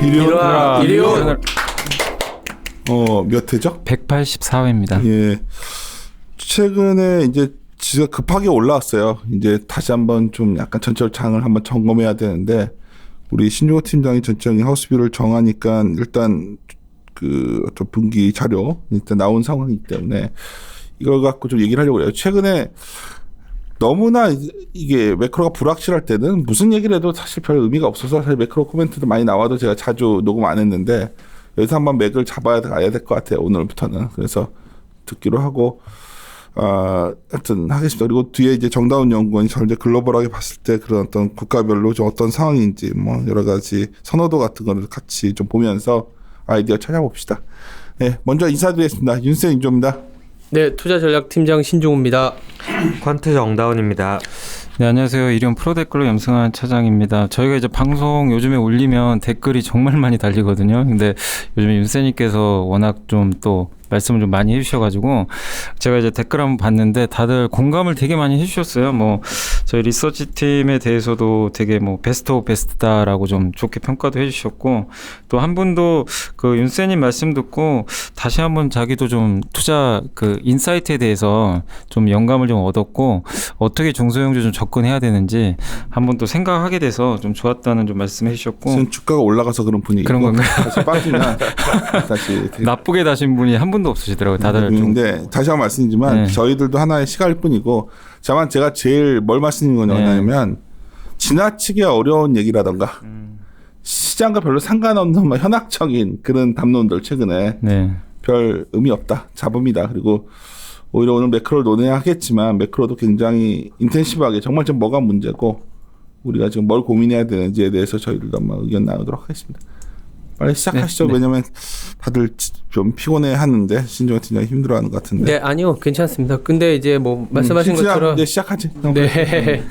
이리온. 몇 회죠? 184회입니다. 예. 최근에 이제 지수가 급하게 올라왔어요. 이제 다시 한번 좀 약간 전체적 장을 한번 점검해야 되는데, 우리 신종호 팀장이 전체적인 하우스뷰를 정하니까 일단 그 어떤 분기 자료 일단 나온 상황이기 때문에 이걸 갖고 좀 얘기를 하려고 해요. 최근에 너무나 이게 매크로가 불확실할 때는 무슨 얘기를 해도 사실 별 의미가 없어서 사실 매크로 코멘트도 많이 나와도 제가 자주 녹음 안 했는데, 여기서 한번 맥을 잡아야 될 것 같아요. 오늘부터는. 그래서 듣기로 하고, 하여튼 하겠습니다. 그리고 뒤에 이제 정다운 연구원이 저 이제 글로벌하게 봤을 때 그런 어떤 국가별로 좀 어떤 상황인지 뭐 여러 가지 선호도 같은 거를 같이 좀 보면서 아이디어 찾아봅시다. 네, 먼저 인사드리겠습니다. 윤쌤 인조입니다. 네, 투자전략팀장 신종우입니다. 퀀트 정다운입니다. 네, 안녕하세요. 이리온 프로댓글로 염승환 차장입니다. 저희가 이제 방송 요즘에 올리면 댓글이 정말 많이 달리거든요. 근데 요즘에 윤쌤님께서 워낙 좀 또 말씀을 좀 많이 해주셔가지고 제가 이제 댓글 한번 봤는데 다들 공감을 되게 많이 해주셨어요. 뭐 저희 리서치 팀에 대해서도 되게 뭐 베스트 오브 베스트다라고 좀 좋게 평가도 해주셨고, 또 한 분도 그 윤쌤님 말씀 듣고 다시 한번 자기도 좀 투자 그 인사이트에 대해서 좀 영감을 좀 얻었고 어떻게 중소형주 좀 접근해야 되는지 한번 또 생각하게 돼서 좀 좋았다는 좀 말씀해 주셨고. 주가가 올라가서 그런 분위기고 그런 건가요? 다시 빠지면 다시 나쁘게 다신 분이 한 분도 없으시더라고요. 다들 좀. 근데 다시 한번 말씀드리지만 네. 저희들도 하나의 시간일 뿐이고, 다만 제가 제일 뭘 말씀드리는 거냐면 지나치게 어려운 얘기라던가 시장과 별로 상관없는 뭐 현학적인 그런 담론들 최근에 네. 별 의미 없다. 잡음이다. 그리고 오히려 오늘 매크로를 논해야 하겠지만 매크로도 굉장히 인텐시브하게 정말 좀 뭐가 문제고 우리가 지금 뭘 고민해야 되는지에 대해서 저희들도 한번 의견 나누도록 하겠습니다. 빨리 시작하시죠. 네. 왜냐면 다들 좀 피곤해 하는데 신종호 팀장이 힘들어하는 것 같은데. 네, 아니요, 괜찮습니다. 근데 이제 뭐 말씀하신 것처럼 이제 시작하지. 네,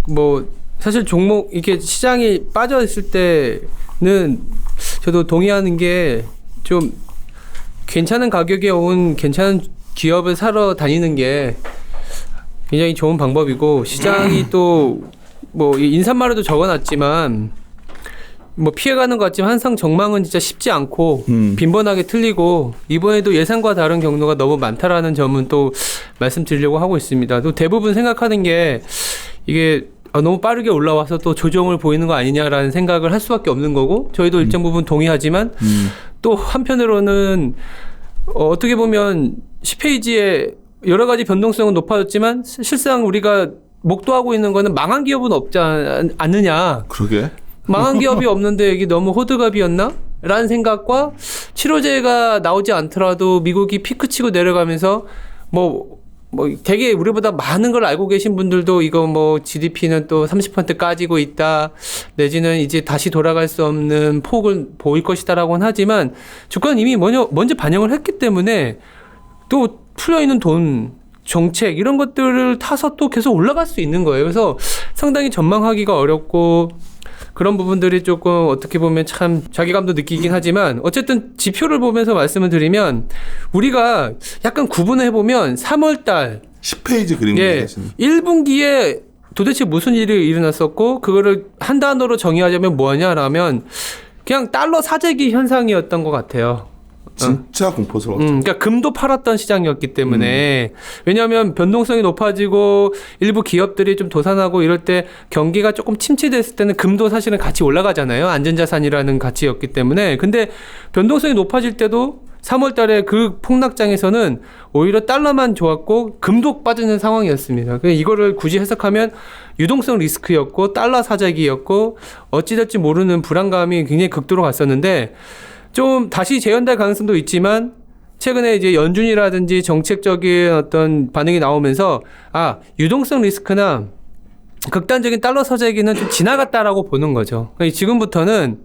뭐 사실 종목 이게 시장이 빠져 있을 때는 저도 동의하는 게 좀 괜찮은 가격에 온 괜찮은 기업을 사러 다니는 게 굉장히 좋은 방법이고, 시장이 또 뭐 인사말에도 적어놨지만 뭐 피해가는 것 같지만 항상 전망은 진짜 쉽지 않고 빈번하게 틀리고 이번에도 예상과 다른 경로가 너무 많다라는 점은 또 말씀드리려고 하고 있습니다. 또 대부분 생각하는 게 이게 너무 빠르게 올라와서 또 조정을 보이는 거 아니냐라는 생각을 할 수밖에 없는 거고, 저희도 일정 부분 동의하지만 또 한편으로는 어떻게 보면 10페이지에 여러 가지 변동성은 높아졌지만 실상 우리가 목도하고 있는 거는 망한 기업은 없지 않느냐. 그러게. 망한 기업이 없는데 이게 너무 호드갑이었나? 라는 생각과, 치료제가 나오지 않더라도 미국이 피크치고 내려가면서 뭐 되게 우리보다 많은 걸 알고 계신 분들도 이거 뭐 GDP는 또 30% 까지고 있다, 내지는 이제 다시 돌아갈 수 없는 폭을 보일 것이다라고는 하지만 주가는 이미 먼저 반영을 했기 때문에 또 풀려있는 돈, 정책 이런 것들을 타서 또 계속 올라갈 수 있는 거예요. 그래서 상당히 전망하기가 어렵고 그런 부분들이 조금 어떻게 보면 참 자괴감도 느끼긴 하지만, 어쨌든 지표를 보면서 말씀을 드리면 우리가 약간 구분을 해보면 3월달 10페이지 그림 그리시는. 1분기에 도대체 무슨 일이 일어났었고 그거를 한 단어로 정의하자면 뭐냐라면 그냥 달러 사재기 현상이었던 것 같아요. 진짜 공포스러웠죠. 그러니까 금도 팔았던 시장이었기 때문에, 왜냐하면 변동성이 높아지고 일부 기업들이 좀 도산하고 이럴 때 경기가 조금 침체됐을 때는 금도 사실은 같이 올라가잖아요. 안전자산이라는 가치였기 때문에. 근데 변동성이 높아질 때도 3월 달에 그 폭락장에서는 오히려 달러만 좋았고 금도 빠지는 상황이었습니다. 그래서 이거를 굳이 해석하면 유동성 리스크였고 달러 사재기였고 어찌될지 모르는 불안감이 굉장히 극도로 갔었는데, 좀 다시 재현될 가능성도 있지만 최근에 이제 연준이라든지 정책적인 어떤 반응이 나오면서 유동성 리스크나 극단적인 달러 사재기는 좀 지나갔다라고 보는 거죠. 그러니까 지금부터는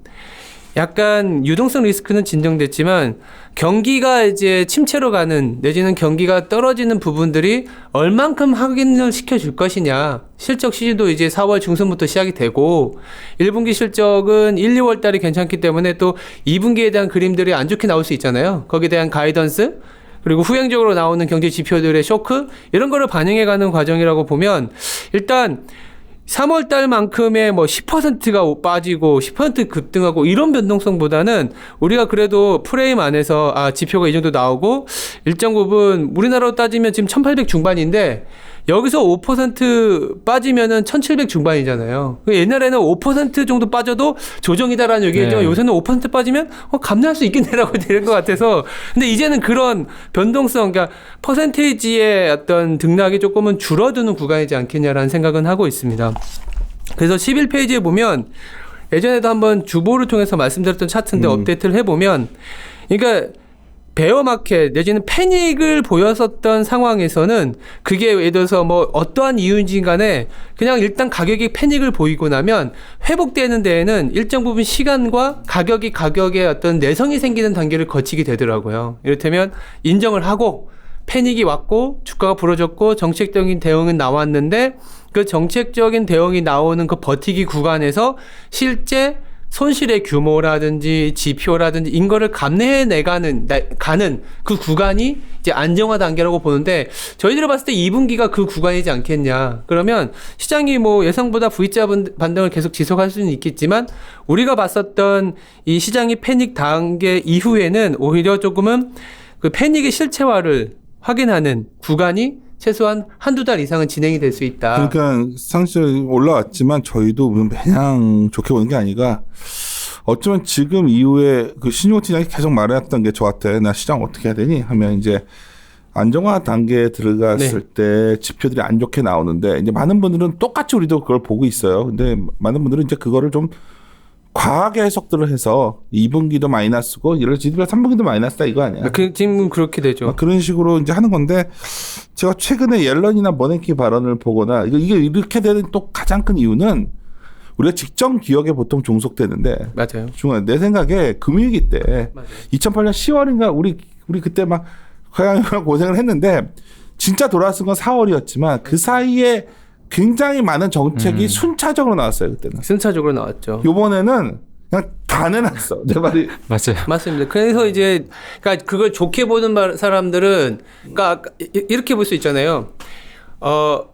약간 유동성 리스크는 진정됐지만 경기가 이제 침체로 가는, 내지는 경기가 떨어지는 부분들이 얼만큼 확인을 시켜줄 것이냐. 실적 시즌도 이제 4월 중순부터 시작이 되고 1분기 실적은 1, 2월 달이 괜찮기 때문에 또 2분기에 대한 그림들이 안 좋게 나올 수 있잖아요. 거기에 대한 가이던스, 그리고 후행적으로 나오는 경제 지표들의 쇼크, 이런 거를 반영해가는 과정이라고 보면 일단 3월 달만큼의 뭐 10%가 빠지고 10% 급등하고 이런 변동성보다는 우리가 그래도 프레임 안에서 지표가 이 정도 나오고 일정 부분 우리나라로 따지면 지금 1800 중반인데 여기서 5% 빠지면은 1700 중반이잖아요. 옛날에는 5% 정도 빠져도 조정이다라는 얘기했지만 네. 요새는 5% 빠지면 감내할 수 있겠네라고 되는 것 같아서 근데 이제는 그런 변동성 그러니까 퍼센테이지의 어떤 등락이 조금은 줄어드는 구간이지 않겠냐라는 생각은 하고 있습니다. 그래서 11페이지에 보면 예전에도 한번 주보를 통해서 말씀드렸던 차트인데 업데이트를 해보면 그러니까 베어마켓 내지는 패닉을 보였었던 상황에서는 그게 예를 들어서 뭐 어떠한 이유인지 간에 그냥 일단 가격이 패닉을 보이고 나면 회복되는 데에는 일정 부분 시간과 가격에 어떤 내성이 생기는 단계를 거치게 되더라고요. 이를테면 인정을 하고 패닉이 왔고 주가가 부러졌고 정책적인 대응은 나왔는데 그 정책적인 대응이 나오는 그 버티기 구간에서 실제 손실의 규모라든지 지표라든지 인거를 감내해 가는 그 구간이 이제 안정화 단계라고 보는데 저희들이 봤을 때 2분기가 그 구간이지 않겠냐. 그러면 시장이 뭐 예상보다 V자 반등을 계속 지속할 수는 있겠지만 우리가 봤었던 이 시장이 패닉 단계 이후에는 오히려 조금은 그 패닉의 실체화를 확인하는 구간이 최소한 한두 달 이상은 진행이 될 수 있다. 그러니까 상승 올라왔지만 저희도 매냥 좋게 보는 게 아니라 어쩌면 지금 이후에 그 신용호 팀장이 계속 말해왔던 게 저한테 나 시장 어떻게 해야 되니 하면 이제 안정화 단계에 들어갔을 때 지표들이 안 좋게 나오는데 이제 많은 분들은 똑같이 우리도 그걸 보고 있어요. 근데 많은 분들은 이제 그거를 좀 과하게 해석들을 해서 2분기도 마이너스고 이럴 GDP가 3분기도 마이너스다 이거 아니야. 지금 그렇게 되죠. 그런 식으로 이제 하는 건데 제가 최근에 옐런이나 버냉키 발언을 보거나 이게 이렇게 되는 또 가장 큰 이유는 우리가 직전 기억에 보통 종속되는데 맞아요. 중요한 내 생각에 금융위기 때 맞아요. 2008년 10월인가 우리 그때 막 고생을 했는데 진짜 돌아선 건 4월이었지만 그 사이에 굉장히 많은 정책이 순차적으로 나왔어요 그때는. 순차적으로 나왔죠. 이번에는 그냥 다 내놨어 내 말이. 맞아요. 맞습니다. 그래서 이제 그러니까 그걸 좋게 보는 사람들은 그러니까 이렇게 볼 수 있잖아요.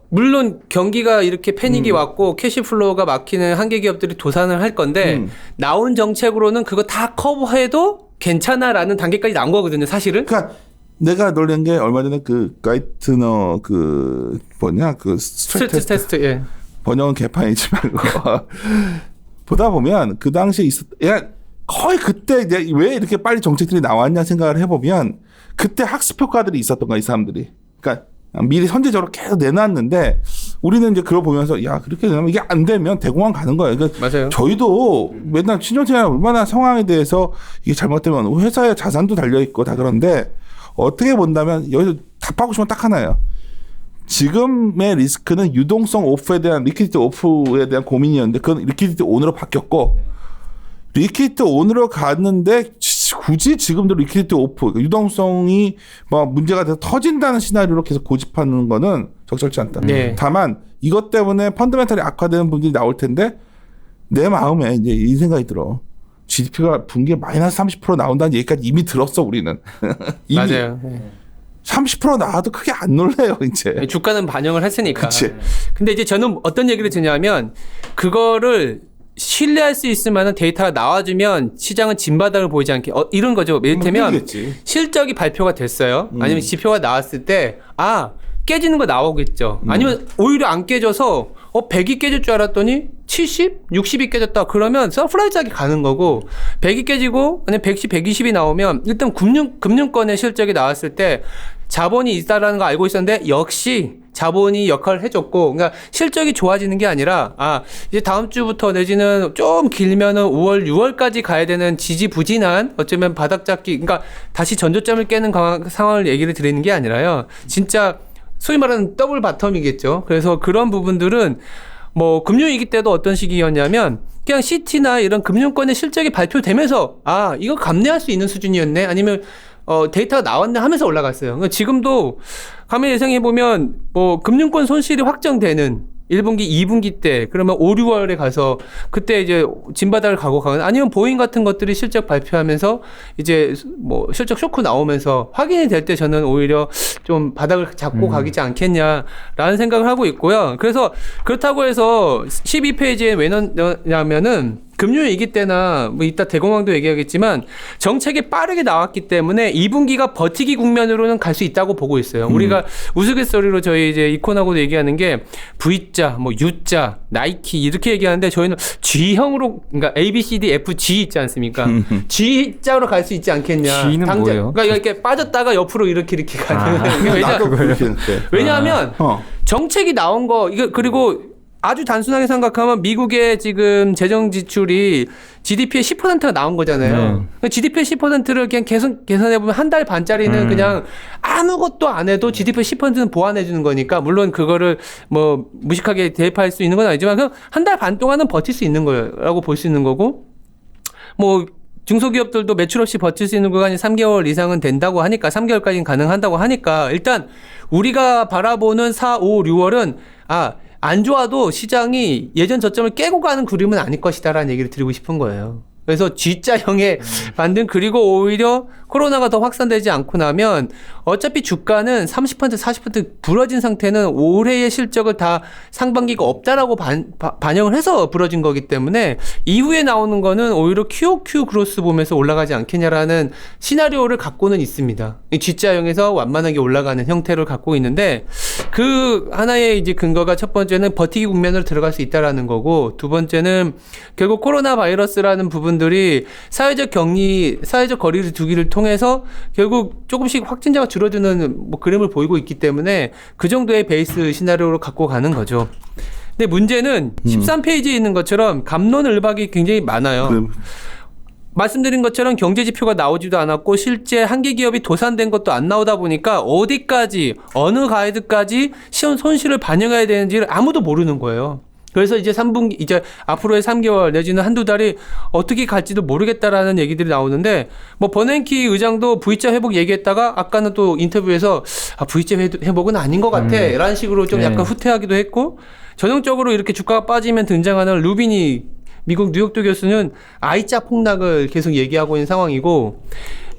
물론 경기가 이렇게 패닉이 왔고 캐시플로우가 막히는 한계 기업들이 도산을 할 건데 나온 정책으로는 그거 다 커버해도 괜찮아라는 단계까지 나온 거거든요, 사실은. 그러니까 내가 놀란 게 얼마 전에 그 가이트너 그 뭐냐 그 스트레스 테스트 예. 번역은 개판이지 말고 보다 보면 그 당시에 거의 그때 이제 왜 이렇게 빨리 정책들이 나왔냐 생각을 해보면 그때 학습 효과들이 있었던 거야 이 사람들이. 그러니까 미리 선제적으로 계속 내놨는데 우리는 이제 그걸 보면서 야 그렇게 되면 이게 안 되면 대공황 가는 거예요. 그러니까 맞아요. 저희도 맨날 신정체가 얼마나 상황에 대해서 이게 잘못되면 회사의 자산도 달려 있고 다 그런데 어떻게 본다면 여기서 답하고 싶으면 딱 하나예요. 지금의 리스크는 유동성 오프에 대한 리퀴디티 오프에 대한 고민이었는데 그건 리퀴디티 온으로 바뀌었고 리퀴디티 온으로 갔는데 굳이 지금도 리퀴디티 오프 유동성이 뭐 문제가 돼서 터진다는 시나리오로 계속 고집하는 거는 적절치 않다. 네. 다만 이것 때문에 펀더멘털이 악화되는 분들이 나올 텐데 내 마음에 이제 이 생각이 들어. GDP가 분기에 마이너스 30% 나온다는 얘기까지 이미 들었어 우리는. 이미 맞아요. 30% 나와도 크게 안 놀래요 이제. 주가는 반영을 했으니까. 그치. 근데 이제 저는 어떤 얘기를 드냐면 그거를 신뢰할 수 있을 만한 데이터가 나와주면 시장은 진바닥을 보이지 않게 이런 거죠. 이를테면 힘들겠지. 실적이 발표가 됐어요. 아니면 지표가 나왔을 때 깨지는 거 나오겠죠. 아니면 오히려 안 깨져서 100이 깨질 줄 알았더니 70, 60이 깨졌다. 그러면 서프라이즈하게 가는 거고 100이 깨지고 아니면 110, 120이 나오면 일단 금융권의 실적이 나왔을 때 자본이 있다라는 거 알고 있었는데 역시 자본이 역할을 해줬고 그러니까 실적이 좋아지는 게 아니라 이제 다음 주부터 내지는 좀 길면은 5월, 6월까지 가야 되는 지지부진한 어쩌면 바닥 잡기 그러니까 다시 전조점을 깨는 상황을 얘기를 드리는 게 아니라요. 진짜 소위 말하는 더블 바텀이겠죠. 그래서 그런 부분들은 뭐 금융위기 때도 어떤 시기였냐면 그냥 시티나 이런 금융권의 실적이 발표되면서 이거 감내할 수 있는 수준이었네 아니면 데이터가 나왔네 하면서 올라갔어요. 그러니까 지금도 가만히 예상해 보면 뭐 금융권 손실이 확정되는 1분기, 2분기 때 그러면 5, 6월에 가서 그때 이제 진바닥을 가고 가거나 아니면 보잉 같은 것들이 실적 발표하면서 이제 뭐 실적 쇼크 나오면서 확인이 될 때 저는 오히려 좀 바닥을 잡고 가기지 않겠냐라는 생각을 하고 있고요. 그래서 그렇다고 해서 12페이지에 왜 넣냐면은 금융위기 때나 뭐 이따 대공황도 얘기하겠지만 정책이 빠르게 나왔기 때문에 2분기가 버티기 국면으로는 갈 수 있다고 보고 있어요. 우리가 우스갯소리로 저희 이제 이콘하고도 얘기하는 게 V자, 뭐 U자, 나이키 이렇게 얘기하는데 저희는 G형으로 그러니까 A, B, C, D, F, G 있지 않습니까? G자로 갈 수 있지 않겠냐. G는 뭐예요? 그러니까 이렇게 빠졌다가 옆으로 이렇게 가는. 나도 그렇게 생각해. 왜냐하면 정책이 나온 거 이거 그리고 아주 단순하게 생각하면 미국의 지금 재정 지출이 GDP의 10%가 나온 거잖아요. GDP의 10%를 그냥 계산해 보면 한 달 반짜리는 그냥 아무것도 안 해도 GDP의 10%는 보완해 주는 거니까 물론 그거를 뭐 무식하게 대입할 수 있는 건 아니지만 그냥 한 달 반 동안은 버틸 수 있는 거라고 볼 수 있는 거고 뭐 중소기업들도 매출 없이 버틸 수 있는 구간이 3개월 이상은 된다고 하니까 3개월까지는 가능한다고 하니까 일단 우리가 바라보는 4, 5, 6월은 안 좋아도 시장이 예전 저점을 깨고 가는 그림은 아닐 것이다라는 얘기를 드리고 싶은 거예요. 그래서 G자형에 만든 그리고 오히려 코로나가 더 확산되지 않고 나면 어차피 주가는 30% 40% 부러진 상태는 올해의 실적을 다 상반기가 없다라고 반영을 해서 부러진 거기 때문에 이후에 나오는 거는 오히려 QOQ 그로스 보면서 올라가지 않겠냐라는 시나리오를 갖고는 있습니다. G자형에서 완만하게 올라가는 형태를 갖고 있는데 그 하나의 이제 근거가 첫 번째는 버티기 국면으로 들어갈 수 있다라는 거고 두 번째는 결국 코로나 바이러스라는 부분들이 사회적 격리, 사회적 거리를 두기를 통해서 결국 조금씩 확진자가 줄어드는 뭐 그림을 보이고 있기 때문에 그 정도의 베이스 시나리오로 갖고 가는 거죠. 근데 문제는 13페이지에 있는 것처럼 갑론을박이 굉장히 많아요. 말씀드린 것처럼 경제 지표가 나오지도 않았고 실제 한계 기업이 도산된 것도 안 나오다 보니까 어디까지 어느 가이드까지 시험 손실을 반영해야 되는지를 아무도 모르는 거예요. 그래서 이제 3분기 이제 앞으로의 3개월 내지는 한두 달이 어떻게 갈지도 모르겠다라는 얘기들이 나오는데 뭐 버냉키 의장도 V자 회복 얘기했다가 아까는 또 인터뷰에서 V자 회복은 아닌 것 같아 라는 식으로 좀 약간 후퇴하기도 했고 전형적으로 이렇게 주가가 빠지면 등장하는 루비니 미국 뉴욕도 교수는 I자 폭락을 계속 얘기하고 있는 상황이고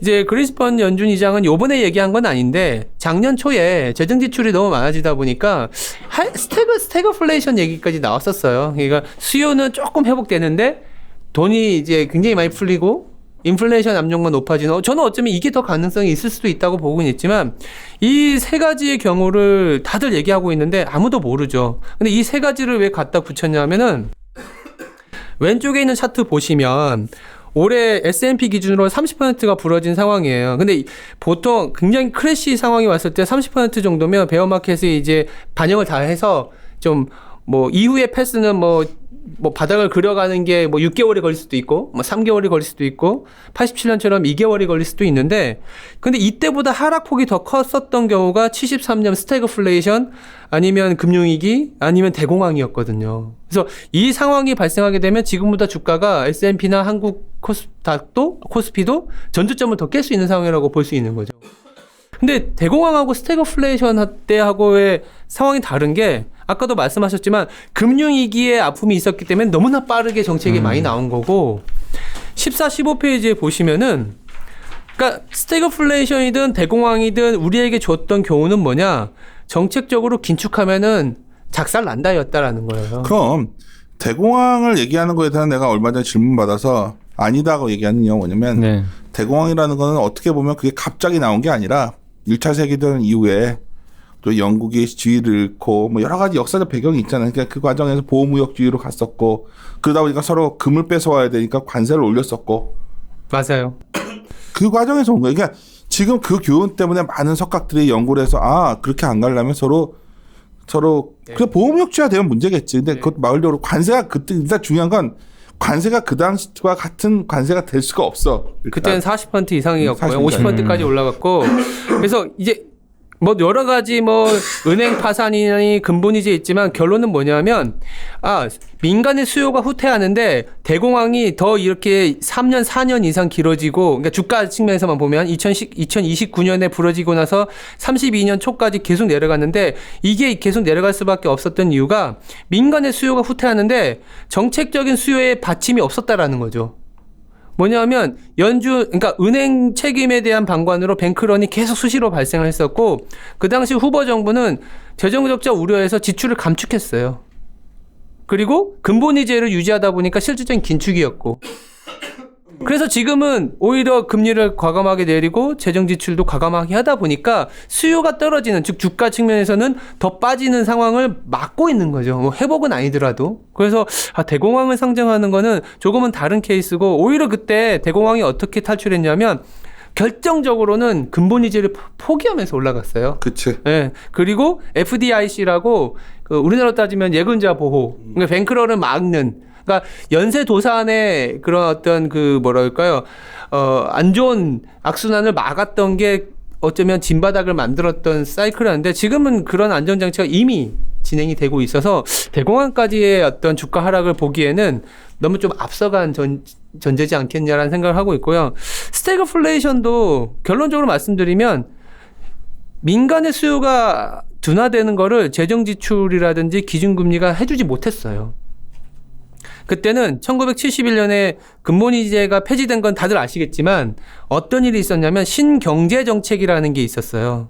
이제 그린스펀 연준 의장은 요번에 얘기한 건 아닌데 작년 초에 재정 지출이 너무 많아지다 보니까 스태그플레이션 얘기까지 나왔었어요. 그러니까 수요는 조금 회복되는데 돈이 이제 굉장히 많이 풀리고 인플레이션 압력만 높아지는 저는 어쩌면 이게 더 가능성이 있을 수도 있다고 보고는 있지만 이 세 가지의 경우를 다들 얘기하고 있는데 아무도 모르죠. 근데 이 세 가지를 왜 갖다 붙였냐면은 왼쪽에 있는 차트 보시면 올해 S&P 기준으로 30%가 부러진 상황이에요. 근데 보통 굉장히 크래시 상황이 왔을 때 30% 정도면 베어마켓이 이제 반영을 다 해서 좀 뭐 이후의 패스는 뭐 바닥을 그려가는 게 뭐 6개월이 걸릴 수도 있고 뭐 3개월이 걸릴 수도 있고 87년처럼 2개월이 걸릴 수도 있는데 근데 이때보다 하락폭이 더 컸었던 경우가 73년 스태그플레이션 아니면 금융위기 아니면 대공황이었거든요. 그래서 이 상황이 발생하게 되면 지금보다 주가가 S&P나 한국 코스피도 전주점을 더 깰 수 있는 상황이라고 볼 수 있는 거죠. 근데 대공황하고 스태그플레이션 때하고의 상황이 다른 게 아까도 말씀하셨지만 금융위기의 아픔이 있었기 때문에 너무나 빠르게 정책이 많이 나온 거고 14, 15페이지에 보시면은 그러니까 스태그플레이션이든 대공황이든 우리에게 줬던 교훈은 뭐냐 정책적으로 긴축하면은 작살 난다였다라는 거예요. 그럼 대공황을 얘기하는 거에 대한 내가 얼마 전에 질문 받아서 아니다고 얘기하는 이유가 뭐냐면 대공황이라는 거는 어떻게 보면 그게 갑자기 나온 게 아니라 1차 세계대전 이후에 또 영국이 지위를 잃고 뭐 여러 가지 역사적 배경이 있잖아요. 그러니까 그 과정에서 보호무역주의로 갔었고 그러다 보니까 서로 금을 뺏어와야 되니까 관세를 올렸었고 맞아요. 그 과정에서 온 거예요. 그러니까 지금 그 교훈 때문에 많은 석학들이 연구를 해서 그렇게 안 가려면 서로 그 보호무역주의가 되면 문제겠지. 근데 그것 말대로 관세가 그때 일단 중요한 건 관세가 그 당시와 같은 관세가 될 수가 없어. 그때는 40% 이상이었고요. 50%까지 올라갔고 그래서 이제 뭐 여러 가지 뭐 은행 파산이니 근본이제 있지만 결론은 뭐냐면 민간의 수요가 후퇴하는데 대공황이 더 이렇게 3년 4년 이상 길어지고 그러니까 주가 측면에서만 보면 2029년에 부러지고 나서 32년 초까지 계속 내려갔는데 이게 계속 내려갈 수밖에 없었던 이유가 민간의 수요가 후퇴하는데 정책적인 수요에 받침이 없었다라는 거죠. 뭐냐면 그러니까 은행 책임에 대한 방관으로 뱅크런이 계속 수시로 발생을 했었고 그 당시 후보 정부는 재정적자 우려에서 지출을 감축했어요. 그리고 근본이제를 유지하다 보니까 실질적인 긴축이었고 그래서 지금은 오히려 금리를 과감하게 내리고 재정 지출도 과감하게 하다 보니까 수요가 떨어지는 즉 주가 측면에서는 더 빠지는 상황을 막고 있는 거죠. 뭐 회복은 아니더라도. 그래서 대공황을 상징하는 거는 조금은 다른 케이스고 오히려 그때 대공황이 어떻게 탈출했냐면 결정적으로는 근본이제를 포기하면서 올라갔어요. 그치. 네. 그리고 FDIC라고 우리나라로 따지면 예금자 보호, 그러니까 뱅크런을 막는 그러니까 연쇄 도산의 그런 어떤 안 좋은 악순환을 막았던 게 어쩌면 진바닥을 만들었던 사이클이었는데 지금은 그런 안전장치가 이미 진행이 되고 있어서 대공황까지의 어떤 주가 하락을 보기에는 너무 좀 앞서간 전제지 않겠냐라는 생각을 하고 있고요. 스태그플레이션도 결론적으로 말씀드리면 민간의 수요가 둔화되는 거를 재정 지출이라든지 기준금리가 해주지 못했어요. 그때는 1971년에 근본이제가 폐지된 건 다들 아시겠지만 어떤 일이 있었냐면 신경제정책이라는 게 있었어요.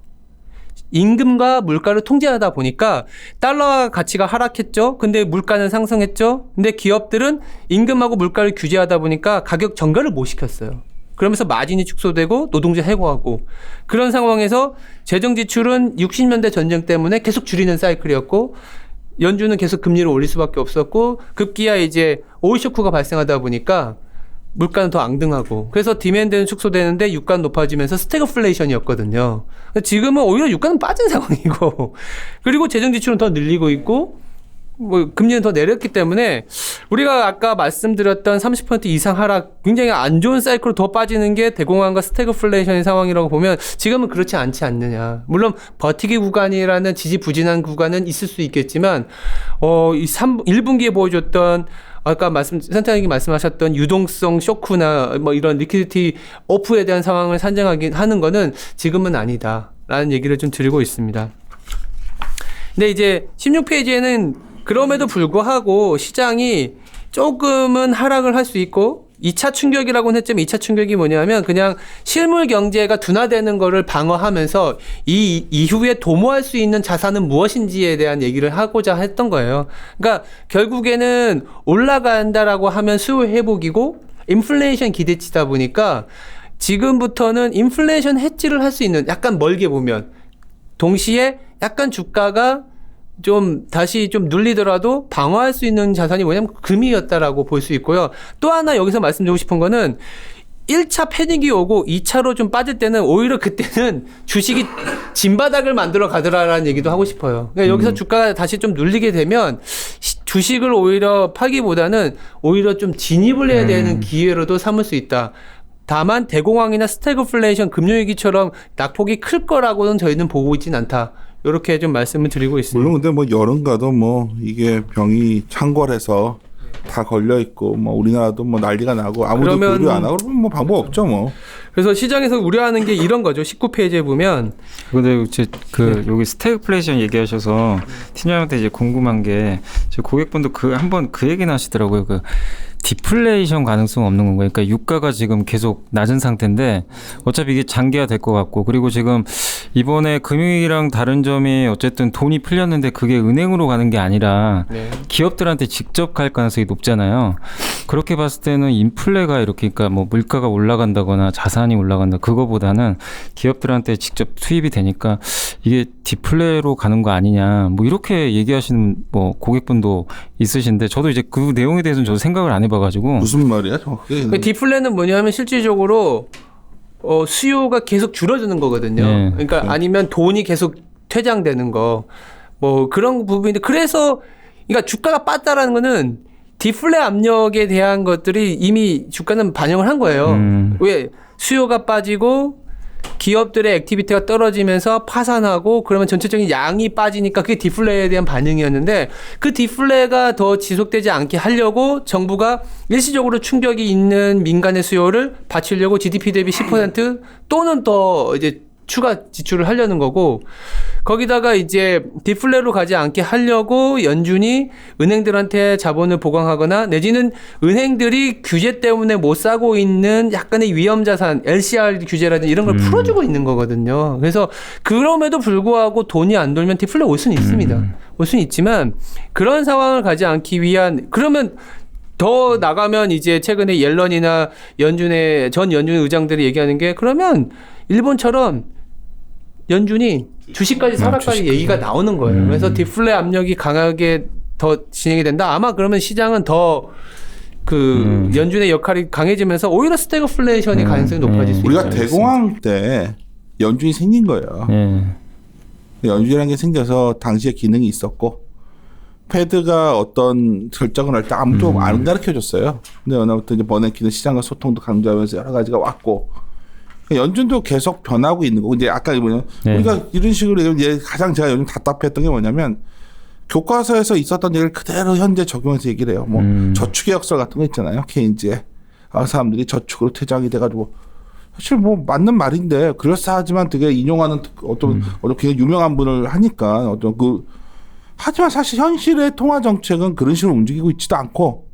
임금과 물가를 통제하다 보니까 달러 가치가 하락했죠. 근데 물가는 상승했죠. 근데 기업들은 임금하고 물가를 규제하다 보니까 가격 정가를 못 시켰어요. 그러면서 마진이 축소되고 노동자 해고하고 그런 상황에서 재정 지출은 60년대 전쟁 때문에 계속 줄이는 사이클이었고 연준은 계속 금리를 올릴 수밖에 없었고 급기야 이제 오일 쇼크가 발생하다 보니까 물가는 더 앙등하고 그래서 디맨드는 축소되는데 유가는 높아지면서 스태그플레이션이었거든요. 지금은 오히려 유가는 빠진 상황이고 그리고 재정 지출은 더 늘리고 있고 뭐 금리는 더 내렸기 때문에 우리가 아까 말씀드렸던 30% 이상 하락 굉장히 안 좋은 사이클로 더 빠지는 게 대공황과 스태그플레이션의 상황이라고 보면 지금은 그렇지 않지 않느냐. 물론 버티기 구간이라는 지지부진한 구간은 있을 수 있겠지만 이 1분기에 보여줬던 아까 센터장님 말씀하셨던 유동성 쇼크나 뭐 이런 리퀴디티 오프에 대한 상황을 하는 거는 지금은 아니다라는 얘기를 좀 드리고 있습니다. 근데 이제 16페이지에는 그럼에도 불구하고 시장이 조금은 하락을 할 수 있고 2차 충격이라고는 했지만 2차 충격이 뭐냐면 그냥 실물 경제가 둔화되는 거를 방어하면서 이 이후에 도모할 수 있는 자산은 무엇인지에 대한 얘기를 하고자 했던 거예요. 그러니까 결국에는 올라간다라고 하면 수요 회복이고 인플레이션 기대치다 보니까 지금부터는 인플레이션 해지를 할 수 있는 약간 멀게 보면 동시에 약간 주가가 좀 다시 좀 눌리더라도 방어할 수 있는 자산이 뭐냐면 금이었다라고 볼 수 있고요. 또 하나 여기서 말씀드리고 싶은 거는 1차 패닉이 오고 2차로 좀 빠질 때는 오히려 그때는 주식이 진바닥을 만들어 가더라라는 얘기도 하고 싶어요. 그러니까 여기서 주가가 다시 좀 눌리게 되면 주식을 오히려 파기보다는 오히려 좀 진입을 해야 되는 기회로도 삼을 수 있다. 다만 대공황이나 스태그플레이션 금융위기처럼 낙폭이 클 거라고는 저희는 보고 있진 않다. 이렇게 좀 말씀을 드리고 있습니다. 물론 근데 뭐 여름가도 뭐 이게 병이 창궐해서 다 걸려 있고 뭐 우리나라도 뭐 난리가 나고 아무도 교류 안 하고 그러면 뭐 방법 없죠 뭐. 그래서 시장에서 우려하는 게 이런 거죠. 19페이지에 보면. 근데 이제 여기 스태그플레이션 얘기하셔서 팀장한테 이제 궁금한 게 제 고객분도 한번 그 얘기는 하시더라고요. 디플레이션 가능성 없는 건가요? 그러니까 유가가 지금 계속 낮은 상태인데 어차피 이게 장기화 될 것 같고 그리고 지금 이번에 금융위기랑 다른 점이 어쨌든 돈이 풀렸는데 그게 은행으로 가는 게 아니라 기업들한테 직접 갈 가능성이 높잖아요. 그렇게 봤을 때는 인플레가 이렇게 그러니까 뭐 물가가 올라간다거나 자산이 올라간다 그거보다는 기업들한테 직접 투입이 되니까 이게 디플레로 가는 거 아니냐 뭐 이렇게 얘기하시는 뭐 고객분도 있으신데 저도 이제 그 내용에 대해서는 저도 생각을 안 해봐가지고 무슨 말이야 정확히? 디플레는 뭐냐면 실질적으로 수요가 계속 줄어드는 거거든요. 네. 그러니까 아니면 돈이 계속 퇴장되는 거 뭐 그런 부분인데 그래서 그러니까 주가가 빠졌다라는 거는 디플레 압력에 대한 것들이 이미 주가는 반영을 한 거예요. 왜 수요가 빠지고 기업들의 액티비티가 떨어지면서 파산하고 그러면 전체적인 양이 빠지니까 그게 디플레에 대한 반응이었는데 그 디플레가 더 지속되지 않게 하려고 정부가 일시적으로 충격이 있는 민간의 수요를 받치려고 GDP 대비 10% 또는 더 이제 추가 지출을 하려는 거고 거기다가 이제 디플레로 가지 않게 하려고 연준이 은행들한테 자본을 보강하거나 내지는 은행들이 규제 때문에 못 사고 있는 약간의 위험자산 LCR 규제라든지 이런 걸 풀어주고 있는 거거든요. 그래서 그럼에도 불구하고 돈이 안 돌면 디플레 올 수는 있습니다. 올 수는 있지만 그런 상황을 가지 않기 위한 그러면 더 나가면 이제 최근에 옐런이나 연준의 전 연준 의장들이 얘기하는 게 그러면 일본처럼 연준이 주식까지 사라까지 얘기가 나오는 거예요. 그래서 디플레 압력이 강하게 더 진행이 된다. 아마 그러면 시장은 더 그 연준의 역할이 강해지면서 오히려 스태그플레이션이 가능성이 높아질 수 있어요. 우리가 대공황 때 연준이 생긴 거예요. 연준이라는 게 생겨서 당시에 기능이 있었고 패드가 어떤 결정을 할 때 아무도 안 가르쳐줬어요. 근데 어느 날부터 이제 버냉키는 시장과 소통도 강조하면서 여러 가지가 왔고 연준도 계속 변하고 있는 거고 이제 아까 뭐냐면 우리가 이런 식으로 이제 가장 제가 요즘 답답했던 게 뭐냐면 교과서에서 있었던 얘기를 그대로 현재 적용해서 얘기를 해요. 뭐 저축의 역설 같은 거 있잖아요. 케인즈에 사람들이 저축으로 퇴장이 돼가지고 사실 뭐 맞는 말인데 그럴싸하지만 되게 인용하는 어떤 굉장히 유명한 분을 하니까 어떤 그 하지만 사실 현실의 통화 정책은 그런 식으로 움직이고 있지도 않고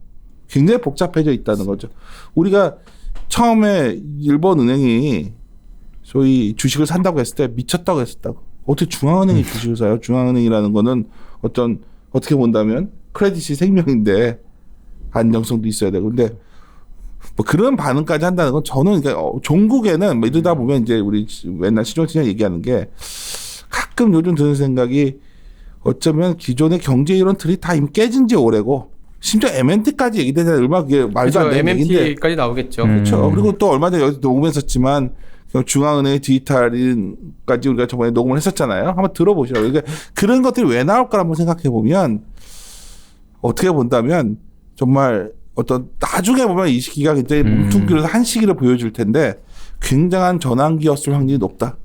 굉장히 복잡해져 있다는 거죠. 우리가 처음에 일본 은행이 소위 주식을 산다고 했을 때 미쳤다고 했었다고. 어떻게 중앙은행이 주식을 사요? 중앙은행이라는 거는 어떻게 본다면 크레딧이 생명인데 안정성도 있어야 되고. 근데 뭐 그런 반응까지 한다는 건 저는 그러니까 종국에는 뭐 이러다 보면 이제 우리 맨날 시종치냐 얘기하는 게 가끔 요즘 드는 생각이 어쩌면 기존의 경제 이론 틀이 다 이미 깨진 지 오래고 심지어 MMT까지 얘기되잖아요. 얼마나 그게 말도 안 되는 얘기인데. MMT까지 나오겠죠. 그렇죠. 그리고 또 얼마 전에 여기서 녹음했었지만 중앙은행의 디지털까지 우리가 저번에 녹음을 했었잖아요. 한번 들어보시라고. 그러니까 그런 것들이 왜 나올까 한번 생각해 보면 어떻게 본다면 정말 어떤 나중에 보면 이 시기가 굉장히 뭉퉁그려서 한 시기를 보여줄 텐데 굉장한 전환기였을 확률이 높다.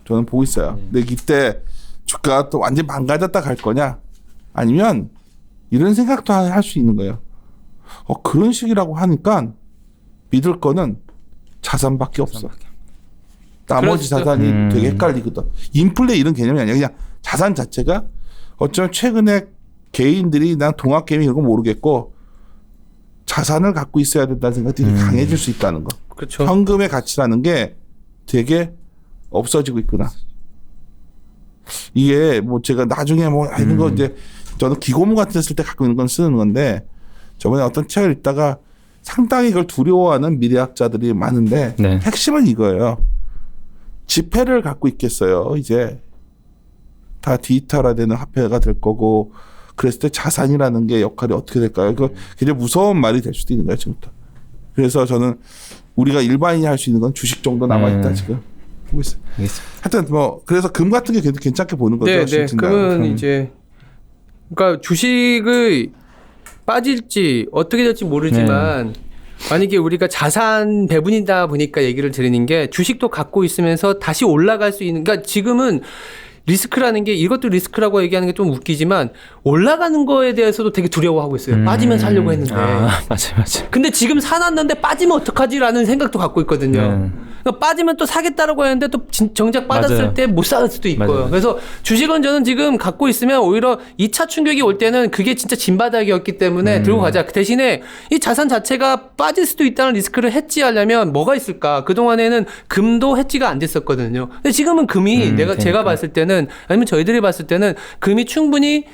저는 보고 있어요. 근데 이때 주가가 또 완전히 망가졌다 갈 거냐 아니면 이런 생각도 할 수 있는 거예요. 그런 식이라고 하니까 믿을 거는 자산밖에 없어. 나머지 그렇죠. 자산이 되게 헷갈리거든. 인플레 이런 개념이 아니야. 그냥 자산 자체가 어쩌면 최근에 개인들이 난 동학개미 이런 거 모르겠고 자산을 갖고 있어야 된다는 생각이 되게 강해질 수 있다는 거. 그렇죠. 현금의 가치라는 게 되게 없어지고 있구나. 이게 뭐 제가 나중에 뭐 이런 거 이제 저는 기고문 같은 데 쓸 때 갖고 있는 건 쓰는 건데 저번에 어떤 책을 읽다가 상당히 이걸 두려워하는 미래학자들이 많은데 핵심은 이거예요. 지폐를 갖고 있겠어요. 이제 다 디지털화되는 화폐가 될 거고 그랬을 때 자산이라는 게 역할이 어떻게 될까요? 그 굉장히 무서운 말이 될 수도 있는 거예요. 지금부터. 그래서 저는 우리가 일반인이 할 수 있는 건 주식 정도 남아있다 지금 보고 있어요. 하여튼 뭐 그래서 금 같은 게 괜찮게 보는 거죠. 네. 금은 이제 그러니까 주식을 빠질지 어떻게 될지 모르지만 만약에 우리가 자산 배분이다 보니까 얘기를 드리는 게 주식도 갖고 있으면서 다시 올라갈 수 있는 그러니까 지금은 리스크라는 게 이것도 리스크라고 얘기하는 게 좀 웃기지만 올라가는 거에 대해서도 되게 두려워하고 있어요. 빠지면 살려고 했는데. 맞아요. 근데 지금 사놨는데 빠지면 어떡하지라는 생각도 갖고 있거든요. 그러니까 빠지면 또 사겠다라고 했는데 또 정작 빠졌을 때 못 살 수도 있고요. 맞아요. 그래서 주식은 저는 지금 갖고 있으면 오히려 2차 충격이 올 때는 그게 진짜 진바닥이었기 때문에 들고 가자. 그 대신에 이 자산 자체가 빠질 수도 있다는 리스크를 해지하려면 뭐가 있을까? 그동안에는 금도 해지가 안 됐었거든요. 근데 지금은 금이 제가 봤을 때는 아니면 저희들이 봤을 때는 금이 충분히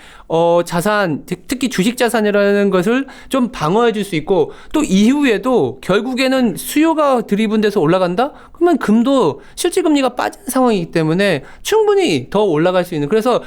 자산, 특히 주식 자산이라는 것을 좀 방어해 줄 수 있고 또 이후에도 결국에는 수요가 드리븐돼서 올라간다? 그러면 금도 실질 금리가 빠진 상황이기 때문에 충분히 더 올라갈 수 있는 그래서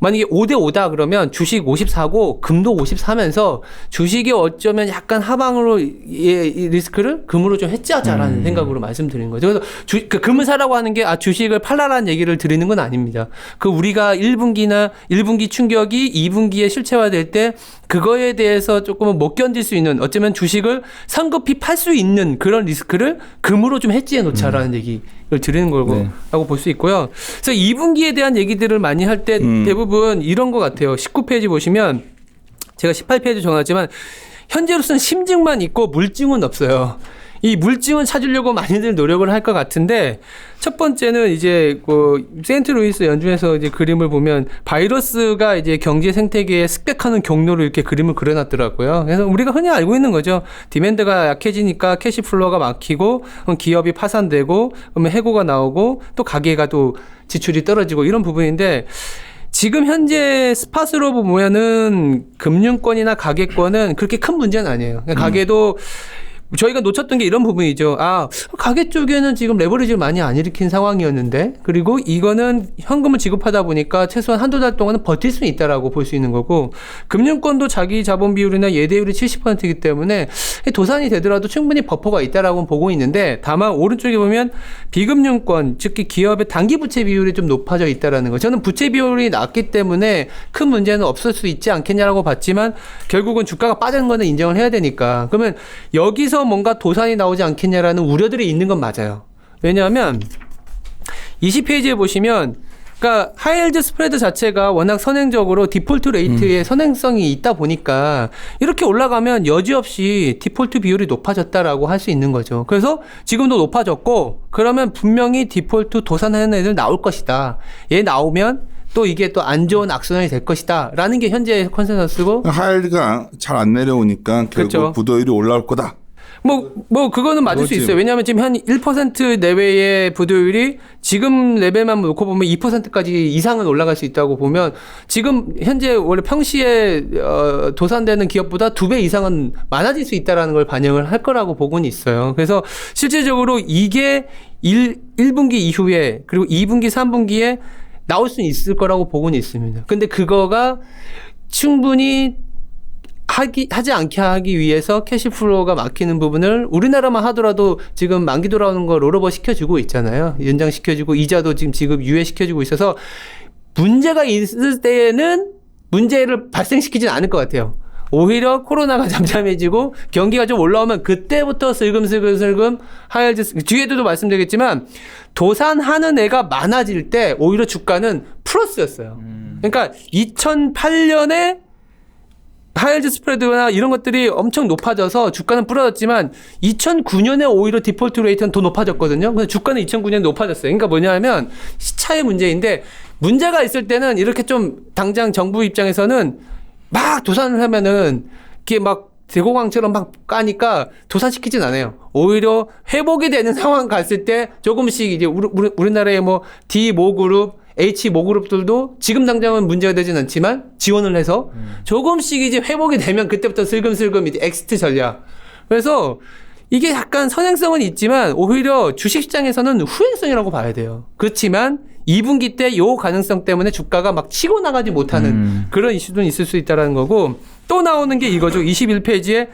만약에 5대5다 그러면 주식 50 사고 금도 50 사면서 주식이 어쩌면 약간 하방으로 이 리스크를 금으로 좀 해지하자라는 생각으로 말씀드리는 거죠. 그래서 그 금을 사라고 하는 게 주식을 팔라라는 얘기를 드리는 건 아닙니다. 그 우리가 1분기 충격이 2분기에 실체화될 때 그거에 대해서 조금은 못 견딜 수 있는 어쩌면 주식을 성급히 팔 수 있는 그런 리스크를 금으로 좀 해지해 놓자라는 얘기인 드리는 네. 라고 볼 수 있고요. 그래서 2분기에 대한 얘기들을 많이 할 때 대부분 이런 것 같아요. 19페이지 보시면 제가 18페이지 정하지만 현재로서는 심증만 있고 물증은 없어요. 이 물증은 찾으려고 많이들 노력을 할 것 같은데 첫 번째는 이제 세인트루이스 연준에서 이제 그림을 보면 바이러스가 이제 경제 생태계에 습격하는 경로를 이렇게 그림을 그려놨더라고요. 그래서 우리가 흔히 알고 있는 거죠. 디맨드가 약해지니까 캐시플로우가 막히고 그럼 기업이 파산되고 그러면 해고가 나오고 또 가게가 또 지출이 떨어지고 이런 부분인데 지금 현재 스팟으로 보면은 금융권이나 가계권은 그렇게 큰 문제는 아니에요. 가계도 저희가 놓쳤던 게 이런 부분이죠. 가계 쪽에는 지금 레버리지를 많이 안 일으킨 상황이었는데, 그리고 이거는 현금을 지급하다 보니까 최소한 한두 달 동안은 버틸 수 있다라고 볼 수 있는 거고, 금융권도 자기 자본 비율이나 예대율이 70%이기 때문에 도산이 되더라도 충분히 버퍼가 있다라고 보고 있는데, 다만 오른쪽에 보면 비금융권, 특히 기업의 단기 부채 비율이 좀 높아져 있다라는 거. 저는 부채 비율이 낮기 때문에 큰 문제는 없을 수 있지 않겠냐라고 봤지만, 결국은 주가가 빠지는 거는 인정을 해야 되니까. 그러면 여기서 뭔가 도산이 나오지 않겠냐라는 우려들이 있는 건 맞아요. 왜냐하면 20페이지에 보시면 그러니까 하이힐드 스프레드 자체가 워낙 선행적으로 디폴트 레이트의 선행성이 있다 보니까 이렇게 올라가면 여지없이 디폴트 비율이 높아졌다라고 할 수 있는 거죠. 그래서 지금도 높아졌고 그러면 분명히 디폴트 도산하는 애들 나올 것이다. 얘 나오면 또 이게 또 안 좋은 악순환이 될 것이다 라는 게 현재 컨센서스고, 하이힐드가 잘 안 내려오니까 결국 그렇죠. 부도율이 올라올 거다. 그거는 맞을 수 있어요. 왜냐하면 지금 한 1% 내외의 부도율이 지금 레벨만 놓고 보면 2%까지 이상은 올라갈 수 있다고 보면 지금 현재 원래 평시에 도산되는 기업보다 2배 이상은 많아질 수 있다는 걸 반영을 할 거라고 보고는 있어요. 그래서 실질적으로 이게 1분기 이후에 그리고 2분기, 3분기에 나올 수 있을 거라고 보고는 있습니다. 근데 그거가 충분히 하지 않게 하기 위해서 캐시플로우가 막히는 부분을 우리나라만 하더라도 지금 만기 돌아오는 거 롤오버 시켜주고 있잖아요. 연장시켜주고 이자도 지금 지급 유예시켜주고 있어서 문제가 있을 때에는 문제를 발생시키진 않을 것 같아요. 오히려 코로나가 잠잠해지고 경기가 좀 올라오면 그때부터 슬금슬금 하이힐드, 뒤에도 말씀드리겠지만 도산하는 애가 많아질 때 오히려 주가는 플러스였어요. 그러니까 2008년에 하이힐드 스프레드나 이런 것들이 엄청 높아져서 주가는 부러졌지만 2009년에 오히려 디폴트 레이트는 더 높아졌거든요. 근데 주가는 2009년에 높아졌어요. 그러니까 뭐냐면 시차의 문제인데 문제가 있을 때는 이렇게 좀 당장 정부 입장에서는 막 도산을 하면은 이게 막 대공황처럼 막 까니까 도산시키진 않아요. 오히려 회복이 되는 상황 갔을 때 조금씩 이제 우리나라의 뭐 D 모그룹, H 모그룹들도 지금 당장은 문제가 되진 않지만 지원을 해서 조금씩 이제 회복이 되면 그때부터 슬금슬금 이제 엑시트 전략. 그래서 이게 약간 선행성은 있지만 오히려 주식시장에서는 후행성이라고 봐야 돼요. 그렇지만 2분기 때 요 가능성 때문에 주가가 막 치고 나가지 못하는 그런 이슈도 있을 수 있다는 거고, 또 나오는 게 이거죠. 21페이지에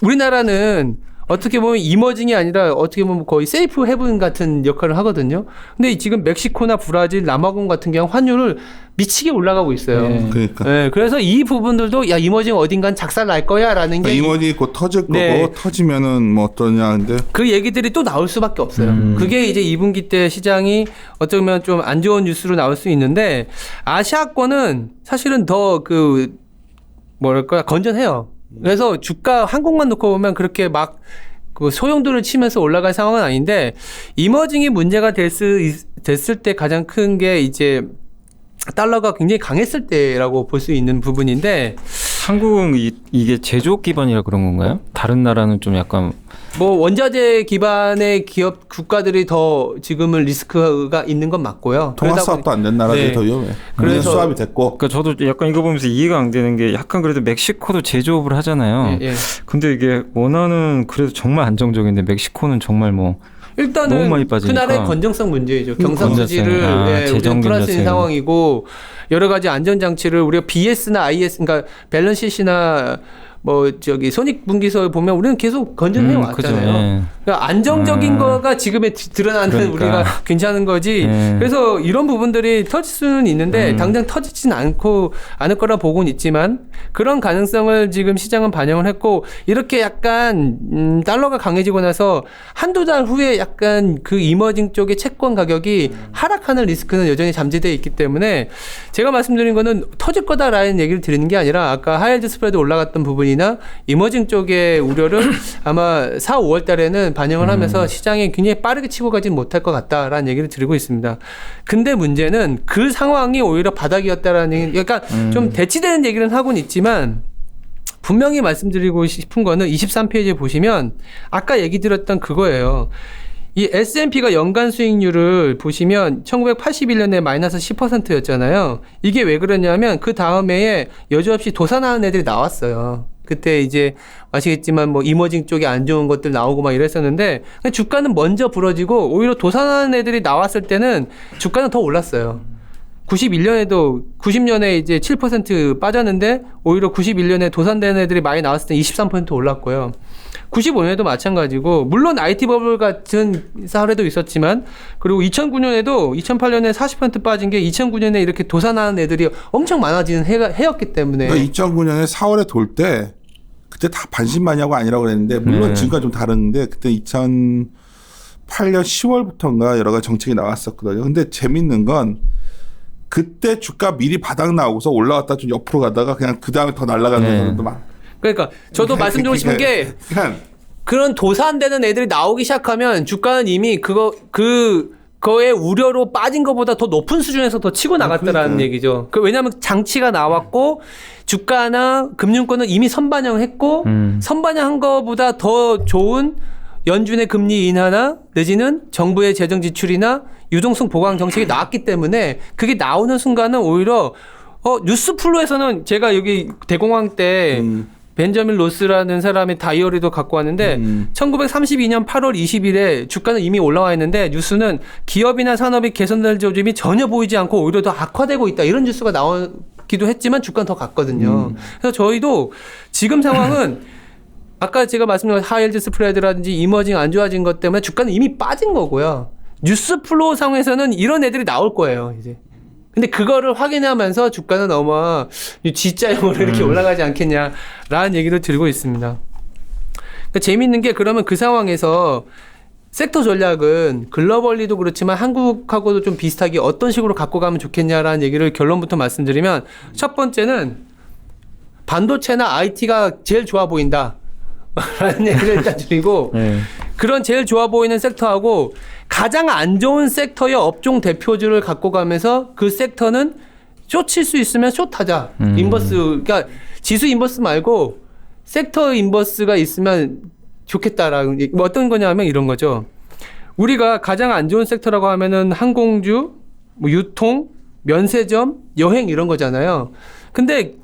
우리나라는 어떻게 보면 이머징이 아니라 어떻게 보면 거의 세이프 헤븐 같은 역할을 하거든요. 근데 지금 멕시코나 브라질, 남아공 같은 경우 환율을 미치게 올라가고 있어요. 네. 그러니까 네, 그래서 이 부분들도 야 이머징 어딘간 작살 날 거야라는 게 이머징이 곧 터질 거고 네. 터지면은 뭐 어떠냐 근데 그 얘기들이 또 나올 수밖에 없어요. 그게 이제 2분기 때 시장이 어쩌면 좀 안 좋은 뉴스로 나올 수 있는데 아시아권은 사실은 더 건전해요. 그래서 주가 한국만 놓고 보면 그렇게 막 그 소용돌이를 치면서 올라갈 상황은 아닌데 이머징이 문제가 됐을 때 가장 큰 게 이제 달러가 굉장히 강했을 때라고 볼 수 있는 부분인데 한국은 이게 제조업 기반이라 그런 건가요? 다른 나라는 좀 약간 뭐 원자재 기반의 기업 국가들이 더 지금은 리스크가 있는 건 맞고요. 통화 그러다 사업도 안 된 나라들이 네. 더 위험해. 그래서- 그래서 수합이 됐고 그러니까 저도 약간 이거 보면서 이해가 안 되는 게 약간 그래도 멕시코도 제조업을 하잖아요. 예, 예. 근데 이게 원화는 그래도 정말 안정적인데 멕시코는 정말 뭐 일단은 너무 많이 그 빠지니까. 나라의 건정성 문제이죠. 경상 건전성. 수지를 재정 우리가 플러스인 건전성. 상황이고 여러 가지 안전 장치를 우리가 BS나 IS 그러니까 밸런시시나 뭐 손익분기서 보면 우리는 계속 건전해 그죠. 왔잖아요. 예. 그러니까 안정적인 거가 지금에 드러나는 그러니까. 우리가 괜찮은 거지. 네. 그래서 이런 부분들이 터질 수는 있는데 당장 터지진 않을 거라 보고는 있지만 그런 가능성을 지금 시장은 반영을 했고 이렇게 약간 달러가 강해지고 나서 한두 달 후에 약간 그 이머징 쪽의 채권 가격이 하락하는 리스크는 여전히 잠재되어 있기 때문에 제가 말씀드린 거는 터질 거다라는 얘기를 드리는 게 아니라 아까 하이힐드 스프레드 올라갔던 부분이나 이머징 쪽의 우려를 아마 4, 5월 달에는 반영을 하면서 시장이 굉장히 빠르게 치고 가진 못할 것 같다라는 얘기를 드리고 있습니다. 근데 문제는 그 상황이 오히려 바닥이었다라는 얘기, 그러니까 좀 대치되는 얘기는 하고는 있지만 분명히 말씀드리고 싶은 거는 23페이지에 보시면 아까 얘기 드렸던 그거예요. 이 S&P가 연간 수익률을 보시면 1981년에 마이너스 10%였잖아요. 이게 왜 그러냐면 그 다음 해에 여지없이 도산하는 애들이 나왔어요. 그때 이제 아시겠지만 뭐 이머징 쪽에 안 좋은 것들 나오고 막 이랬었는데 주가는 먼저 부러지고 오히려 도산하는 애들이 나왔을 때는 주가는 더 올랐어요. 91년에도 90년에 이제 7% 빠졌는데 오히려 91년에 도산되는 애들이 많이 나왔을 때 23% 올랐고요. 95년에도 마찬가지고 물론 IT 버블 같은 사례도 있었지만 그리고 2009년에도 2008년에 40% 빠진 게 2009년에 이렇게 도산하는 애들이 엄청 많아지는 해였기 때문에 그러니까 2009년에 4월에 돌 때 그때 다 반신반의하고 아니라고 그랬는데 물론 지금과 좀 다른데 그때 2008년 10월부터인가 여러 가지 정책이 나왔었거든요. 근데 재밌는 건 그때 주가 미리 바닥 나오고서 올라갔다 좀 옆으로 가다가 그냥 그 다음에 더 날아가는 사람도 많고. 그러니까 저도 말씀드리고 싶은 게 그냥 그런 도산되는 애들이 나오기 시작하면 주가는 이미 그거의 우려로 빠진 것보다 더 높은 수준에서 더 치고 나갔다라는 얘기죠. 왜냐하면 장치가 나왔고 주가나 금융권은 이미 선반영했고 선반영한 것보다 더 좋은 연준의 금리 인하나 내지는 정부의 재정 지출이나 유동성 보강 정책이 나왔기 때문에 그게 나오는 순간은 오히려 뉴스 플로에서는 제가 여기 대공황 때 벤저민 로스라는 사람의 다이어리도 갖고 왔는데 1932년 8월 20일에 주가는 이미 올라와 있는데 뉴스는 기업이나 산업이 개선될 조짐이 전혀 보이지 않고 오히려 더 악화되고 있다 이런 뉴스가 나오기도 했지만 주가는 더 갔거든요. 그래서 저희도 지금 상황은 아까 제가 말씀드린 하이힐드 스프레드라든지 이머징 안 좋아진 것 때문에 주가는 이미 빠진 거고요. 뉴스 플로우 상에서는 이런 애들이 나올 거예요, 이제. 근데 그거를 확인하면서 주가는 아마 G자형으로 이렇게 올라가지 않겠냐라는 얘기를 드리고 있습니다. 그러니까 재미있는 게 그러면 그 상황에서 섹터 전략은 글로벌리도 그렇지만 한국하고도 좀 비슷하게 어떤 식으로 갖고 가면 좋겠냐라는 얘기를 결론부터 말씀드리면 첫 번째는 반도체나 IT가 제일 좋아 보인다. 라는 얘기를 일단 드리고 그런 제일 좋아 보이는 섹터하고 가장 안 좋은 섹터의 업종 대표주를 갖고 가면서 그 섹터는 숏칠 수 있으면 숏하자. 인버스, 그러니까 지수 인버스 말고 섹터 인버스가 있으면 좋겠다라는 뭐 어떤 거냐면 이런 거죠. 우리가 가장 안 좋은 섹터라고 하면은 항공주, 뭐 유통, 면세점, 여행 이런 거잖아요. 근데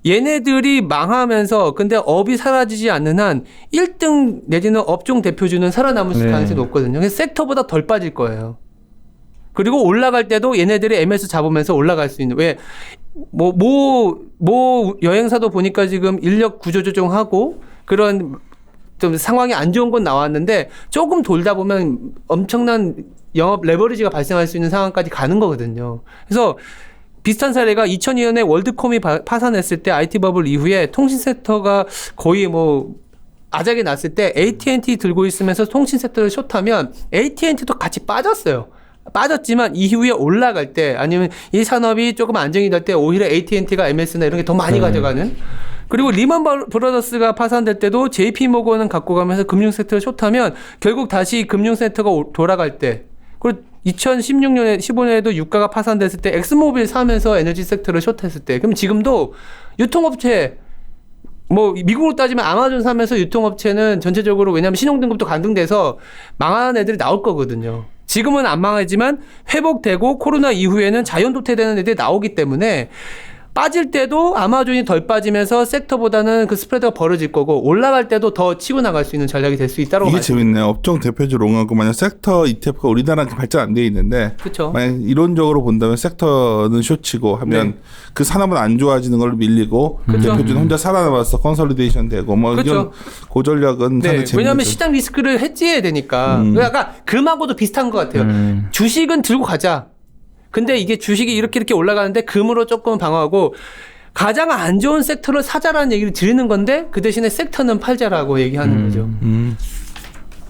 얘네들이 망하면서 근데 업이 사라지지 않는 한 1등 내지는 업종 대표주는 살아남을 가능성이 높거든요. 그래서 섹터보다 덜 빠질 거예요. 그리고 올라갈 때도 얘네들이 MS 잡으면서 올라갈 수 있는 왜 여행사도 보니까 지금 인력 구조 조정하고 그런 좀 상황이 안 좋은 건 나왔는데 조금 돌다 보면 엄청난 영업 레버리지가 발생할 수 있는 상황까지 가는 거거든요. 그래서 비슷한 사례가 2002년에 월드콤이 파산했을 때 IT 버블 이후에 통신 섹터가 거의 뭐 아작이 났을 때 AT&T 들고 있으면서 통신 섹터를 숏하면 AT&T도 같이 빠졌어요. 빠졌지만 이후에 올라갈 때 아니면 이 산업이 조금 안정이 될 때 오히려 AT&T가 MS나 이런 게 더 많이 가져가는 그리고 리먼 브라더스가 파산될 때도 JP모건은 갖고 가면서 금융 섹터를 숏하면 결국 다시 금융 섹터가 돌아갈 때 그리고 2016년에 15년에도 유가가 파산됐을 때 엑스모빌 사면서 에너지 섹터를 숏했을 때 그럼 지금도 유통업체 뭐 미국으로 따지면 아마존 사면서 유통업체는 전체적으로 왜냐하면 신용등급도 간등돼서 망하는 애들이 나올 거거든요. 지금은 안 망하지만 회복되고 코로나 이후에는 자연도태되는 애들이 나오기 때문에 빠질 때도 아마존이 덜 빠지면서 섹터보다는 그 스프레드가 벌어질 거고 올라갈 때도 더 치고 나갈 수 있는 전략이 될 수 있다고 이게 재밌네요. 업종 대표주 롱하고 만약 섹터 ETF가 우리나라는 발전 안 돼 있는데 그렇죠. 만약 이론적으로 본다면 섹터는 쇼치고 하면 네. 그 산업은 안 좋아지는 걸로 밀리고 그렇죠. 대표주는 혼자 살아남아서 컨설리데이션 되고 뭐 그렇죠. 이런 고전략은 네, 상당히 재밌는 왜냐하면 죠. 시장 리스크를 해지해야 되니까. 약간 금하고도 비슷한 것 같아요. 주식은 들고 가자. 근데 이게 주식이 이렇게 올라가는데 금으로 조금 방어하고 가장 안 좋은 섹터를 사자라는 얘기를 드리는 건데 그 대신에 섹터는 팔자라고 얘기하는 거죠.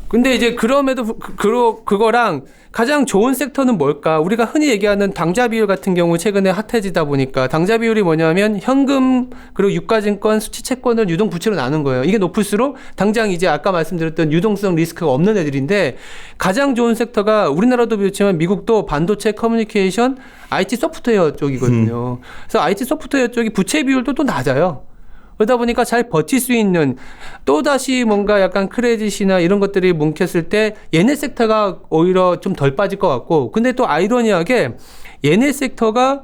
근데 이제 그럼에도 그거랑 가장 좋은 섹터는 뭘까? 우리가 흔히 얘기하는 당좌 비율 같은 경우 최근에 핫해지다 보니까 당좌 비율이 뭐냐면 현금 그리고 유가증권 수취채권을 유동 부채로 나눈 거예요. 이게 높을수록 당장 이제 아까 말씀드렸던 유동성 리스크가 없는 애들인데 가장 좋은 섹터가 우리나라도 그렇지만 미국도 반도체 커뮤니케이션 IT 소프트웨어 쪽이거든요. 그래서 IT 소프트웨어 쪽이 부채 비율도 또 낮아요. 그러다 보니까 잘 버틸 수 있는 또다시 뭔가 약간 크레딧이나 이런 것들이 뭉쳤을 때 얘네 섹터가 오히려 좀 덜 빠질 것 같고 근데 또 아이러니하게 얘네 섹터가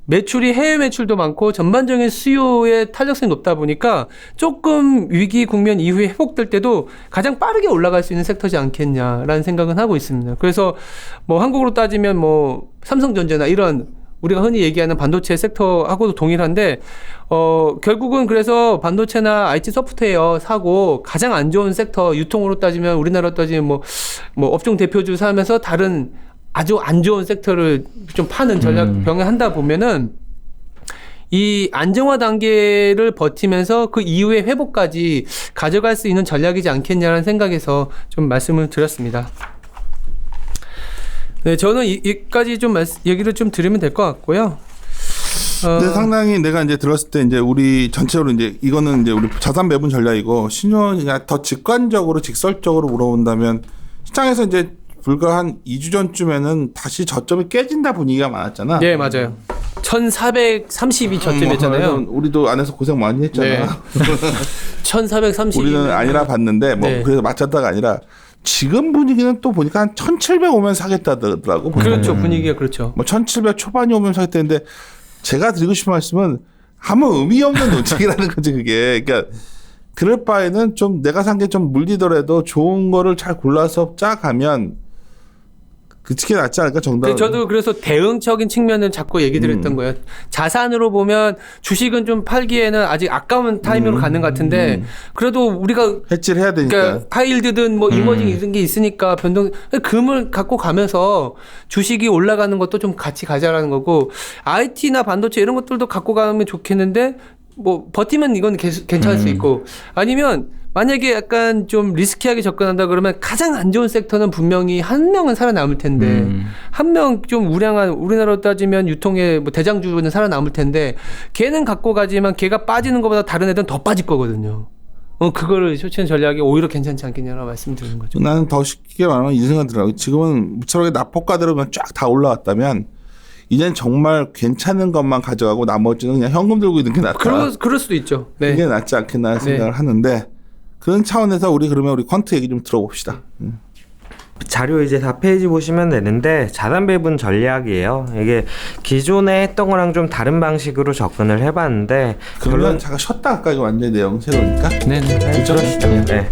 매출이 해외 매출도 많고 전반적인 수요의 탄력성이 높다 보니까 조금 위기 국면 이후에 회복될 때도 가장 빠르게 올라갈 수 있는 섹터지 않겠냐라는 생각은 하고 있습니다. 그래서 뭐 한국으로 따지면 뭐 삼성전자나 이런 우리가 흔히 얘기하는 반도체 섹터하고도 동일한데 결국은 그래서 반도체나 IT 소프트웨어 사고 가장 안 좋은 섹터 유통으로 따지면 우리나라 따지면 뭐 업종 대표주 사면서 다른 아주 안 좋은 섹터를 좀 파는 전략 병행한다 보면은 이 안정화 단계를 버티면서 그 이후의 회복까지 가져갈 수 있는 전략이지 않겠냐는 생각에서 좀 말씀을 드렸습니다. 네, 저는 여기까지 좀 얘기를 좀 드리면 될 것 같고요. 근데 상당히 내가 이제 들었을 때 이제 우리 전체적으로 이제 이거는 이제 우리 자산 배분 전략이고 신용이 더 직관적으로 직설적으로 물어본다면 시장에서 이제 불과 한 2주 전쯤에는 다시 저점이 깨진다 분위기가 많았잖아. 네, 맞아요. 1432 저점이었잖아요. 우리도 안에서 고생 많이 했잖아. 네. 1432. 우리는 아니라 봤는데 뭐 네. 그래서 맞췄다가 아니라 지금 분위기는 또 보니까 한 1700 오면 사겠다더라고. 그렇죠. 분위기가 그렇죠. 뭐 1700 초반이 오면 사겠다는데 제가 드리고 싶은 말씀은 아무 의미 없는 논쟁이라는 거지 그게. 그러니까 그럴 바에는 좀 내가 산 게 좀 물리더라도 좋은 거를 잘 골라서 짜가면 그게 낫지 않을까 정답은. 저도 그래서 대응적인 측면을 자꾸 얘기 드렸던 거예요. 자산으로 보면 주식은 좀 팔기에는 아직 아까운 타이밍으로 가는 것 같은데 그래도 우리가 해지를 해야 되니까. 그러니까 하이힐드든 뭐 이머징 이런 게 있으니까 변동 금을 갖고 가면서 주식이 올라가는 것도 좀 같이 가자라는 거고 IT나 반도체 이런 것들도 갖고 가면 좋겠는데 뭐 버티면 이건 괜찮을 수 있고 아니면 만약에 약간 좀 리스키하게 접근한다 그러면 가장 안 좋은 섹터는 분명히 한 명은 살아남을 텐데 한 명 좀 우량한 우리나라로 따지면 유통의 뭐 대장주는 살아남을 텐데 걔는 갖고 가지만 걔가 빠지는 것보다 다른 애들은 더 빠질 거거든요. 그거를 쇼치는 전략이 오히려 괜찮지 않겠냐라고 말씀드리는 거죠. 나는 더 쉽게 말하면 이 생각 들어요. 지금은 무척하게 납폭가대로 쫙 다 올라왔다면 이젠 정말 괜찮은 것만 가져가고 나머지는 그냥 현금 들고 있는 게 낫다. 그럴 수도 있죠. 네. 그게 낫지 않겠나 생각을 하는데 그런 차원에서 그러면 우리 퀀트 얘기 좀 들어봅시다. 자료 이제 4페이지 보시면 되는데 자산 배분 전략이에요. 이게 기존에 했던 거랑 좀 다른 방식으로 접근을 해봤는데 그러면 잠깐 쉬었다 갈까? 이거 완전히 내용 새로우니까. 네네. 그러시죠. 네.